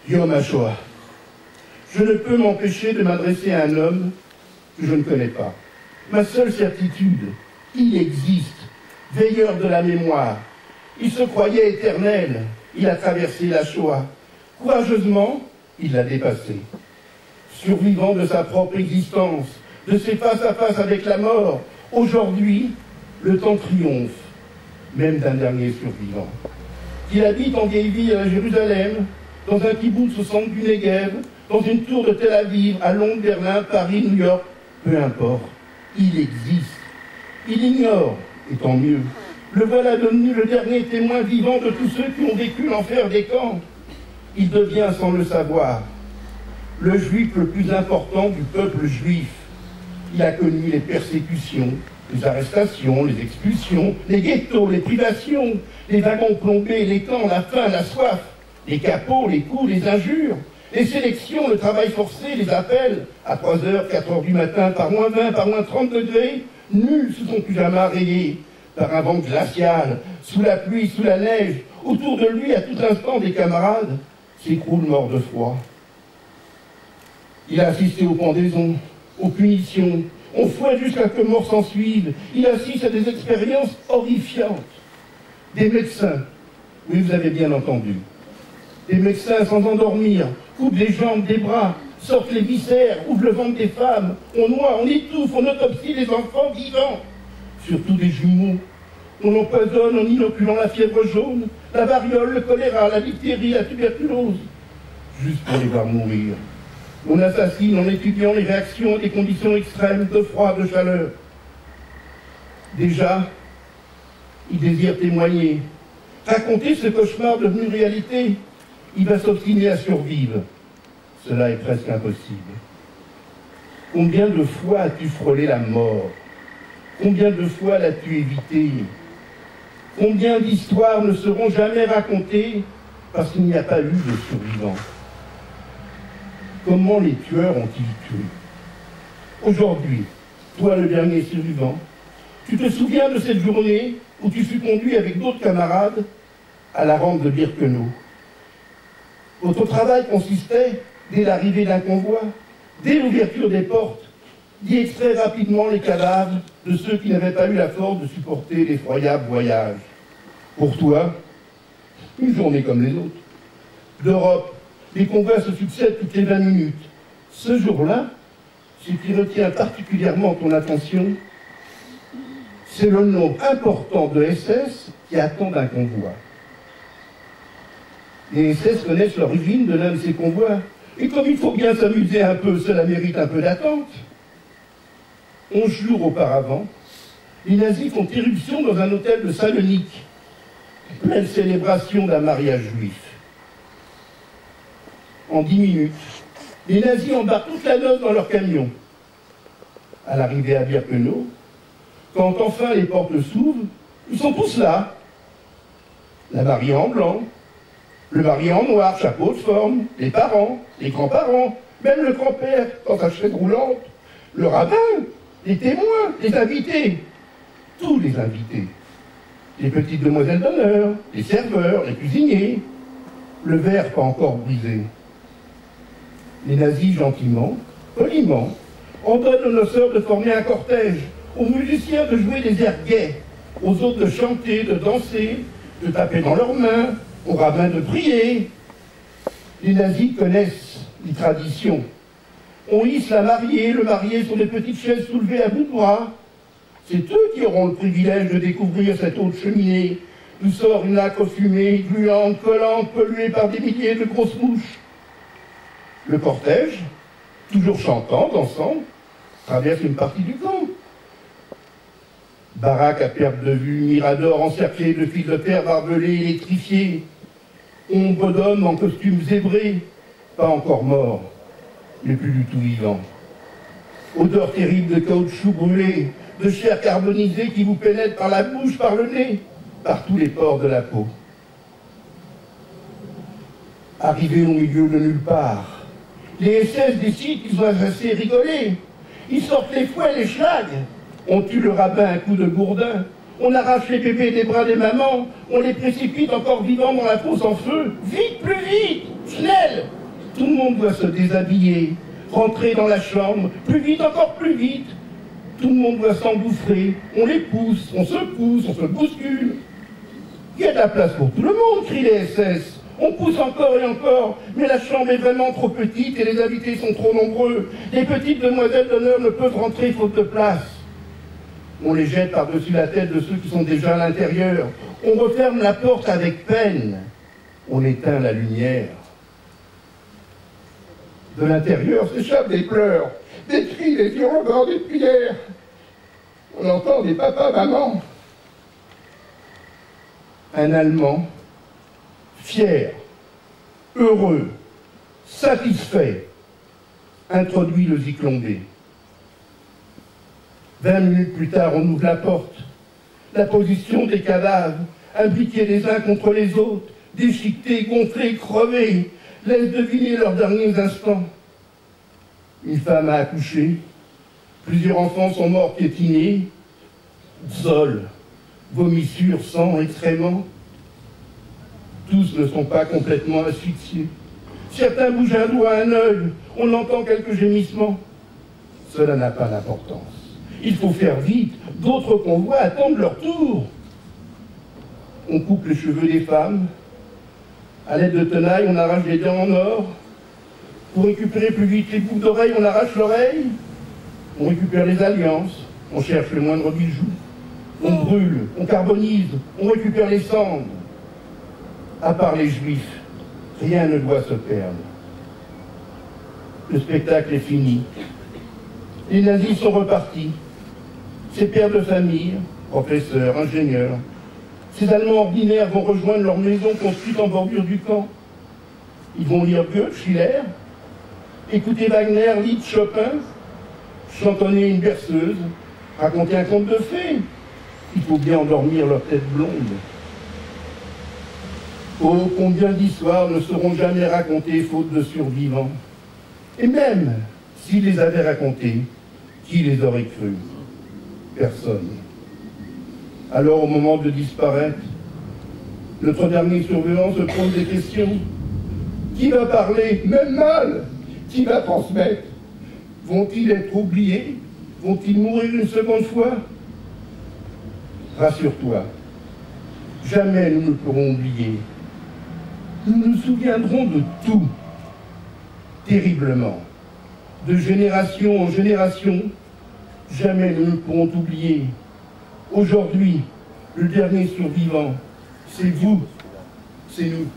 Yom HaShoah. Je ne peux m'empêcher de m'adresser à un homme que je ne connais pas. Ma seule certitude, il existe, veilleur de la mémoire. Il se croyait éternel, il a traversé la Shoah. Courageusement, il l'a dépassée. Survivant de sa propre existence, de ses face-à-face avec la mort, aujourd'hui, le temps triomphe, même d'un dernier survivant. Qu'il habite en vieille ville à Jérusalem, dans un kibboutz au centre du Negev, dans une tour de Tel Aviv, à Londres, Berlin, Paris, New York, peu importe, il existe. Il ignore, et tant mieux. Le voilà devenu le dernier témoin vivant de tous ceux qui ont vécu l'enfer des camps. Il devient, sans le savoir, le juif le plus important du peuple juif. Il a connu les persécutions, les arrestations, les expulsions, les ghettos, les privations, les wagons plombés, les camps, la faim, la soif, les capots, les coups, les injures, les sélections, le travail forcé, les appels, à 3h, 4h du matin, par moins 20, par moins 30 degrés, nus sous son pyjama rayé, par un vent glacial, sous la pluie, sous la neige, autour de lui, à tout instant, des camarades s'écroulent morts de froid. Il a assisté aux pendaisons, aux punitions, on fouette jusqu'à ce que mort s'en suive. Il assiste à des expériences horrifiantes. Des médecins, oui, vous avez bien entendu, des médecins sans endormir, coupent des jambes, des bras, sortent les viscères, ouvrent le ventre des femmes, on noie, on étouffe, on autopsie les enfants vivants, surtout des jumeaux. On empoisonne en inoculant la fièvre jaune, la variole, le choléra, la diphtérie, la tuberculose, juste pour les voir mourir. On assassine en étudiant les réactions à des conditions extrêmes de froid, de chaleur. Déjà, il désire témoigner, raconter ce cauchemar devenu réalité. Il va s'obstiner à survivre. Cela est presque impossible. Combien de fois as-tu frôlé la mort? Combien de fois l'as-tu évité? Combien d'histoires ne seront jamais racontées parce qu'il n'y a pas eu de survivants? Comment les tueurs ont-ils tué? Aujourd'hui, toi le dernier survivant, tu te souviens de cette journée où tu fus conduit avec d'autres camarades à la rampe de Birkenau. Votre travail consistait, dès l'arrivée d'un convoi, dès l'ouverture des portes, d'y extraire rapidement les cadavres de ceux qui n'avaient pas eu la force de supporter l'effroyable voyage. Pour toi, une journée comme les autres. D'Europe, les convois se succèdent toutes les 20 minutes. Ce jour-là, ce qui retient particulièrement ton attention, c'est le nombre important de SS qui attendent un convoi. Les SS connaissent l'origine de l'un de ces convois. Et comme il faut bien s'amuser un peu, cela mérite un peu d'attente. 11 jours auparavant, les nazis font irruption dans un hôtel de Salonique, pleine célébration d'un mariage juif. En 10 minutes, les nazis embarquent toute la noce dans leur camion. À l'arrivée à Birkenau, quand enfin les portes s'ouvrent, ils sont tous là. La mariée en blanc, le mari en noir, chapeau de forme, les parents, les grands-parents, même le grand-père dans sa chaise roulante, le rabbin, les témoins, les invités, tous les invités, les petites demoiselles d'honneur, les serveurs, les cuisiniers, le verre pas encore brisé. Les nazis, gentiment, poliment, ordonnent aux noceurs de former un cortège, aux musiciens de jouer des airs gais, aux autres de chanter, de danser, de taper dans leurs mains, aux rabbins de prier. Les nazis connaissent les traditions. On hisse la mariée, le marié sur des petites chaises soulevées à bout de bras. C'est eux qui auront le privilège de découvrir cette haute cheminée d'où sort une âcre fumée, gluante, collante, polluée par des milliers de grosses mouches. Le cortège, toujours chantant, dansant, traverse une partie du camp. Baraque à perte de vue, mirador encerclé de fils de fer barbelés, électrifiés, ombre d'hommes en costumes zébrés, pas encore morts, mais plus du tout vivants. Odeur terrible de caoutchouc brûlé, de chair carbonisée qui vous pénètre par la bouche, par le nez, par tous les pores de la peau. Arrivés au milieu de nulle part, les SS décident qu'ils ont assez rigolé. Ils sortent les fouets, les schlags. On tue le rabbin à coups de gourdin. On arrache les bébés des bras des mamans. On les précipite encore vivants dans la fosse en feu. Vite, plus vite, schnell. Tout le monde doit se déshabiller, rentrer dans la chambre, plus vite, encore plus vite. Tout le monde doit s'engouffrer, on les pousse, on se bouscule. Il y a de la place pour tout le monde, crient les SS. On pousse encore et encore, mais la chambre est vraiment trop petite et les invités sont trop nombreux. Les petites demoiselles d'honneur ne peuvent rentrer faute de place. On les jette par-dessus la tête de ceux qui sont déjà à l'intérieur. On referme la porte avec peine. On éteint la lumière. De l'intérieur s'échappent des pleurs, des cris, des hurlements, des prières. On entend des papas, mamans. Un Allemand, fier, heureux, satisfait, introduit le Zyklon B. 20 minutes plus tard, on ouvre la porte. La position des cadavres, imbriqués les uns contre les autres, déchiquetés, gonflés, crevés, laisse deviner leurs derniers instants. Une femme a accouché, plusieurs enfants sont morts piétinés, sol, vomissures, sang, excréments. Tous ne sont pas complètement asphyxiés. Certains bougent un doigt, un œil, on entend quelques gémissements. Cela n'a pas d'importance. Il faut faire vite, d'autres convois attendent leur tour. On coupe les cheveux des femmes, à l'aide de tenailles, on arrache les dents en or. Pour récupérer plus vite les boucles d'oreilles, on arrache l'oreille. On récupère les alliances, on cherche le moindre bijou. On brûle, on carbonise, on récupère les cendres. À part les juifs, rien ne doit se perdre. Le spectacle est fini. Les nazis sont repartis. Ces pères de famille, professeurs, ingénieurs, ces Allemands ordinaires vont rejoindre leur maison construite en bordure du camp. Ils vont lire Goethe, Schiller, écouter Wagner, Liszt, Chopin, chantonner une berceuse, raconter un conte de fées. Il faut bien endormir leur tête blonde. Oh, combien d'histoires ne seront jamais racontées faute de survivants. Et même s'ils les avaient racontées, qui les aurait crues? Personne. Alors, au moment de disparaître, notre dernier survivant se pose des questions. Qui va parler, même mal? Qui va transmettre? Vont-ils être oubliés? Vont-ils mourir une seconde fois? Rassure-toi, jamais nous ne pourrons oublier. Nous nous souviendrons de tout, terriblement. De génération en génération, jamais nous ne pourrons oublier. Aujourd'hui, le dernier survivant, c'est vous, c'est nous.